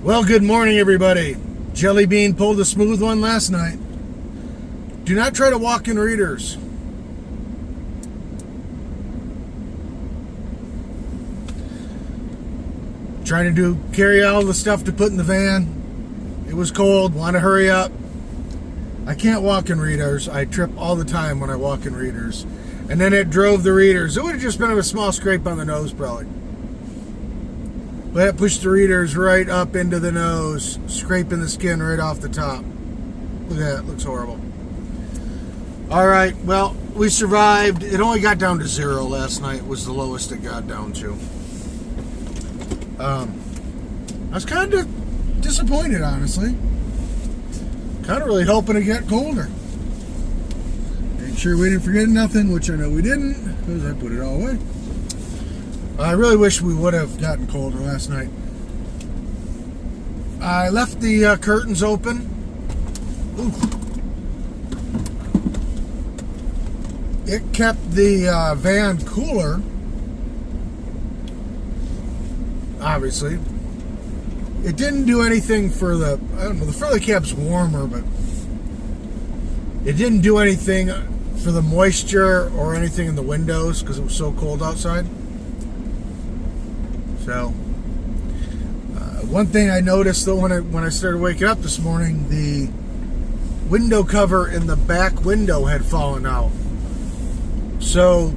Well, good morning, everybody. Jellybean pulled a smooth one last night. Do not try to walk in readers. Trying to carry all the stuff to put in the van. It was cold, want to hurry up. I can't walk in readers. I trip all the time when I walk in readers. And then it drove the readers. It would have just been a small scrape on the nose, probably. But it pushed the readers right up into the nose, scraping the skin right off the top. Look at that, it looks horrible. All right, well, we survived. It only got down to 0 last night, was the lowest it got down to. I was kind of disappointed, honestly. Kind of really hoping to get colder. Make sure we didn't forget nothing, which I know we didn't, because I put it all away. I really wish we would have gotten colder last night. I left the curtains open. Ooh. It kept the van cooler, obviously. It didn't do anything for the, I don't know, the front of the cab's warmer, but it didn't do anything for the moisture or anything in the windows because it was so cold outside. So, one thing I noticed though when I started waking up this morning, the window cover in the back window had fallen out. So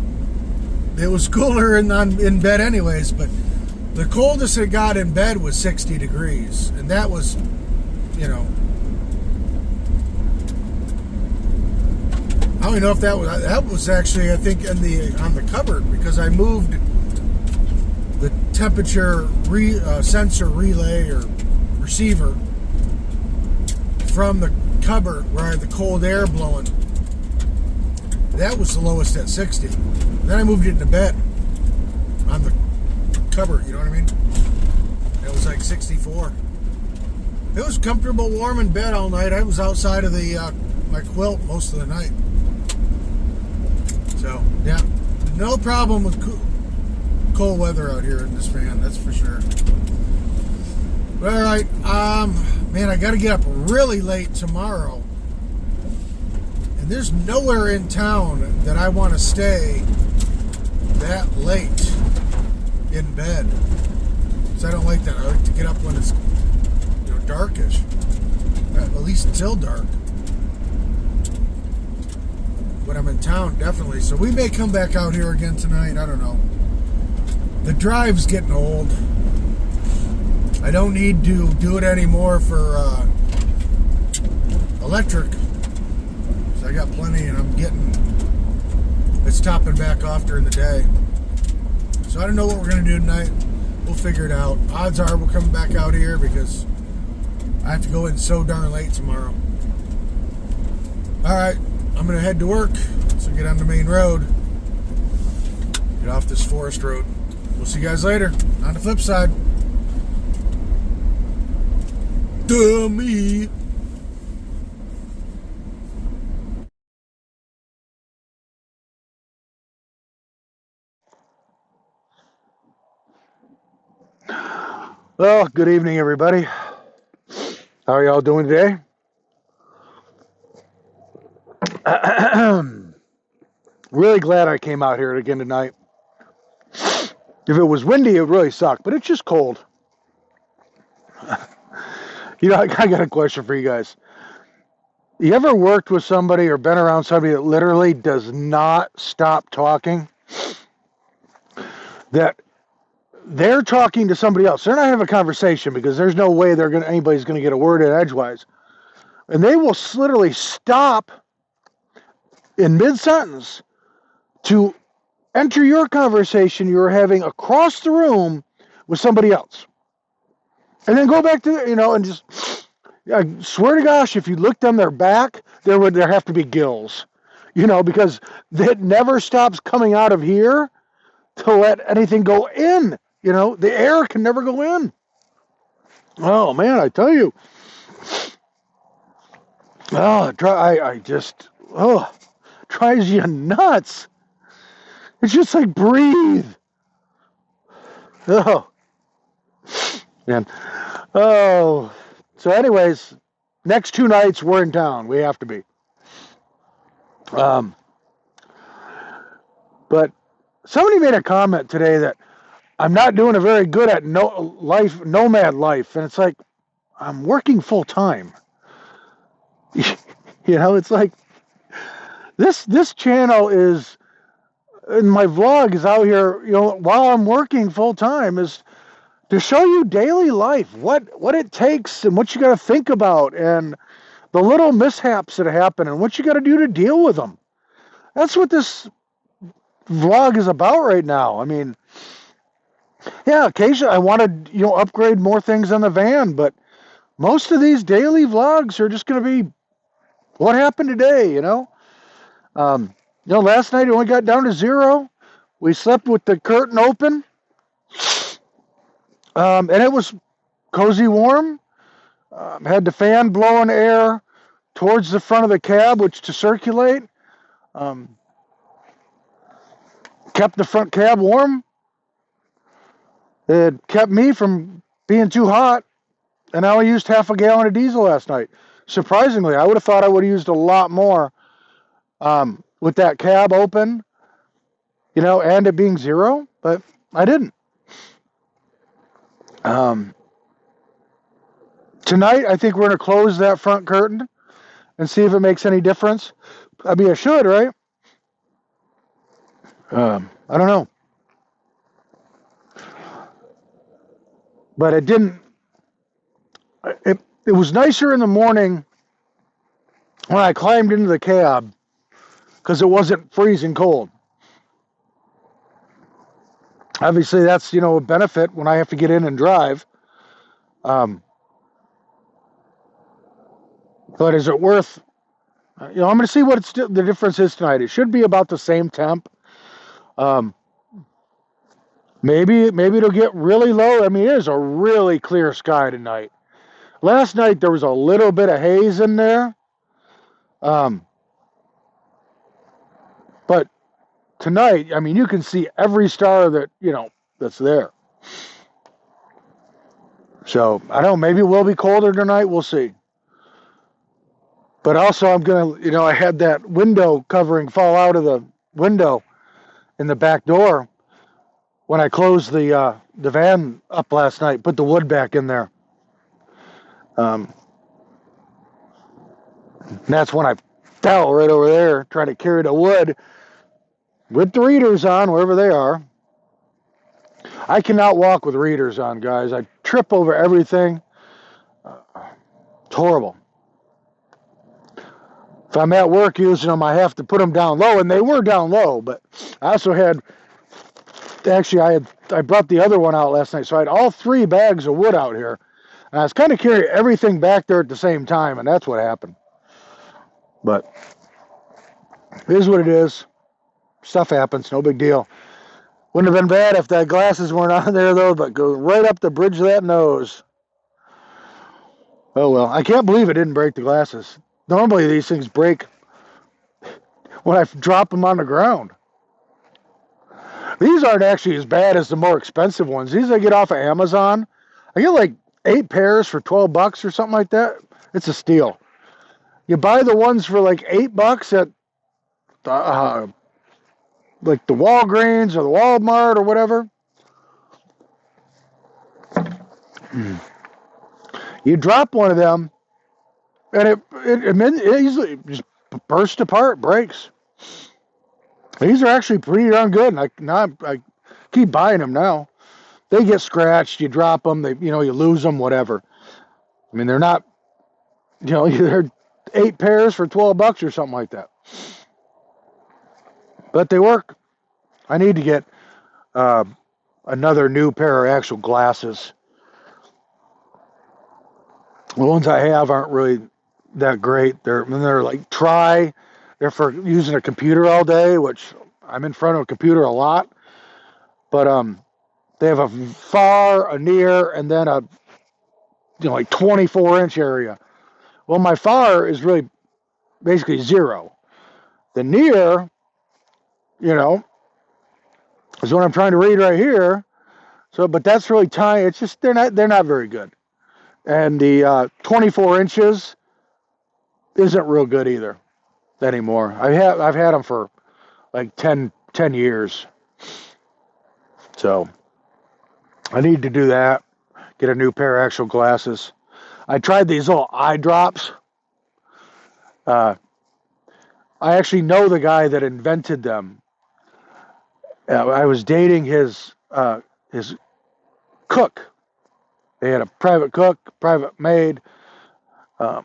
it was cooler in bed anyways, but the coldest it got in bed was 60 degrees, and that was, you know, I don't even know if that was actually, I think, on the cupboard, because I moved the temperature sensor relay or receiver from the cupboard where I had the cold air blowing. That was the lowest at 60. Then I moved it into bed on the cupboard, you know what I mean? It was like 64. It was comfortable, warm in bed all night. I was outside of my quilt most of the night. So, yeah, no problem with cold weather out here in this van, that's for sure. All right, man, I got to get up really late tomorrow, and there's nowhere in town that I want to stay that late in bed, because I don't like that. I like to get up when it's, you know, darkish, at least until dark. When I'm in town, definitely. So we may come back out here again tonight. I don't know. The drive's getting old. I don't need to do it anymore for electric. So I got plenty, and it's topping back off during the day. So I don't know what we're going to do tonight. We'll figure it out. Odds are we're coming back out here because I have to go in so darn late tomorrow. All right, I'm going to head to work. So get on the main road. Get off this forest road. We'll see you guys later on the flip side. Dummy. Well, good evening, everybody. How are y'all doing today? Really glad I came out here again tonight. If it was windy, it would really suck, but it's just cold. You know, I got a question for you guys. You ever worked with somebody or been around somebody that literally does not stop talking? That they're talking to somebody else. They're not having a conversation because there's no way anybody's going to get a word in edgewise. And they will literally stop in mid-sentence to enter your conversation you're having across the room with somebody else. And then go back to, and just, I swear to gosh, if you looked on their back, there have to be gills, because it never stops coming out of here to let anything go in, the air can never go in. Oh man, I tell you. Oh, drives you nuts. It's just like breathe. Oh, man. Oh, so anyways, next 2 nights we're in town. We have to be. Um, but somebody made a comment today that I'm not doing a very good at nomad life, and it's like I'm working full time. It's like this channel is, and my vlog is out here, while I'm working full time, is to show you daily life, what it takes and what you got to think about, and the little mishaps that happen and what you got to do to deal with them. That's what this vlog is about right now. I mean, yeah, occasionally I want to, upgrade more things on the van, but most of these daily vlogs are just going to be what happened today, last night it only got down to 0. We slept with the curtain open, and it was cozy warm. Had the fan blowing air towards the front of the cab, which to circulate. Kept the front cab warm. It kept me from being too hot, and I only used half a gallon of diesel last night. Surprisingly, I would have thought I would have used a lot more with that cab open, and it being 0, but I didn't. Tonight, I think we're going to close that front curtain and see if it makes any difference. I mean, I should, right? I don't know. But it didn't. It was nicer in the morning when I climbed into the cab because it wasn't freezing cold. Obviously, that's, a benefit when I have to get in and drive. But is it worth... I'm going to see what the difference is tonight. It should be about the same temp. Maybe it'll get really low. I mean, it is a really clear sky tonight. Last night, there was a little bit of haze in there. But tonight, I mean, you can see every star that, that's there. So, I don't know, maybe it will be colder tonight. We'll see. But also, I'm going to, I had that window covering fall out of the window in the back door when I closed the van up last night, put the wood back in there. And that's when I fell right over there trying to carry the wood with the readers on, wherever they are. I cannot walk with readers on, guys. I trip over everything. It's horrible. If I'm at work using them, I have to put them down low, and they were down low, but I also had, actually, I brought the other one out last night, so I had all 3 bags of wood out here, and I was kind of carrying everything back there at the same time, and that's what happened. But it is what it is. Stuff happens, no big deal. Wouldn't have been bad if the glasses weren't on there, though, but go right up the bridge of that nose. Oh, well, I can't believe it didn't break the glasses. Normally, these things break when I drop them on the ground. These aren't actually as bad as the more expensive ones. These I get off of Amazon. I get like 8 pairs for $12 or something like that. It's a steal. You buy the ones for like $8 at like the Walgreens or the Walmart or whatever. You drop one of them, and it easily just bursts apart, breaks. These are actually pretty darn good, and I keep buying them now. They get scratched, you drop them, you lose them, whatever. I mean, they're not, they're 8 pairs for $12 or something like that. But they work. I need to get another new pair of actual glasses. The ones I have aren't really that great. They're like they're for using a computer all day, which I'm in front of a computer a lot. But they have a far, a near, and then a like 24-inch area. Well, my far is really basically 0. The near, is what I'm trying to read right here. So, but that's really tiny. It's just they're not very good. And the 24 inches isn't real good either anymore. I've had them for like 10 years. So I need to do that. Get a new pair of actual glasses. I tried these little eye drops. I actually know the guy that invented them. I was dating his cook. They had a private cook, private maid. But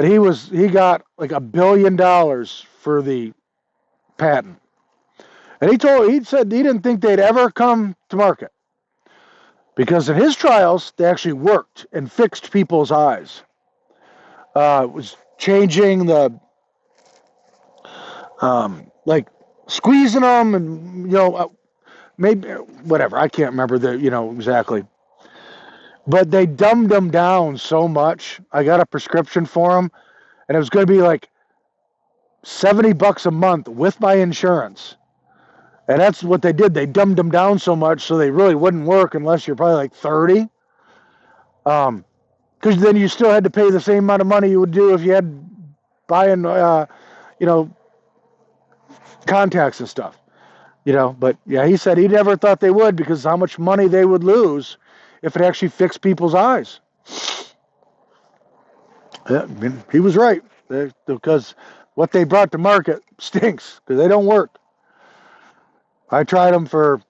he got like $1 billion for the patent. And he said he didn't think they'd ever come to market. Because in his trials, they actually worked and fixed people's eyes. It was changing the, like squeezing them and, maybe, whatever. I can't remember exactly. But they dumbed them down so much. I got a prescription for them, and it was going to be like $70 a month with my insurance. And that's what they did. They dumbed them down so much so they really wouldn't work unless you're probably like 30. Because then you still had to pay the same amount of money you would do if you had buying, contacts and stuff. But yeah, he said he never thought they would because how much money they would lose if it actually fixed people's eyes. Yeah, I mean, he was right because what they brought to market stinks because they don't work. I tried them for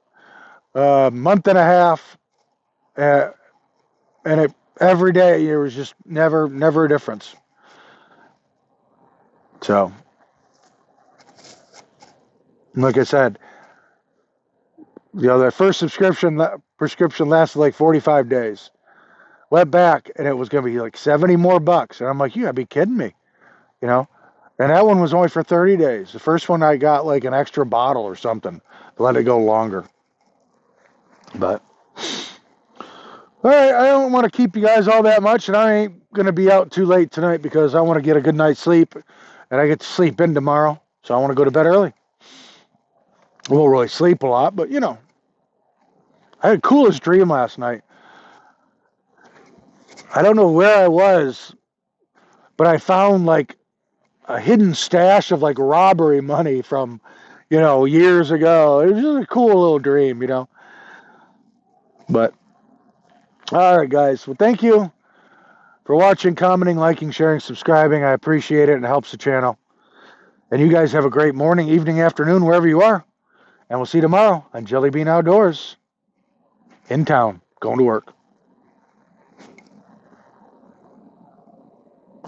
a month and a half, and every day there was just never a difference. So, like I said, that first prescription lasted like 45 days. Went back, and it was going to be like 70 more bucks. And I'm like, you gotta be kidding me, And that one was only for 30 days. The first one I got like an extra bottle or something to let it go longer. But, all right, I don't want to keep you guys all that much, and I ain't going to be out too late tonight because I want to get a good night's sleep, and I get to sleep in tomorrow, so I want to go to bed early. I won't really sleep a lot, but, I had the coolest dream last night. I don't know where I was, but I found like a hidden stash of like robbery money from, years ago. It was just a cool little dream, But, all right, guys. Well, thank you for watching, commenting, liking, sharing, subscribing. I appreciate it, and it helps the channel. And you guys have a great morning, evening, afternoon, wherever you are. And we'll see you tomorrow on Jellybean Outdoors in town, going to work.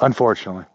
Unfortunately.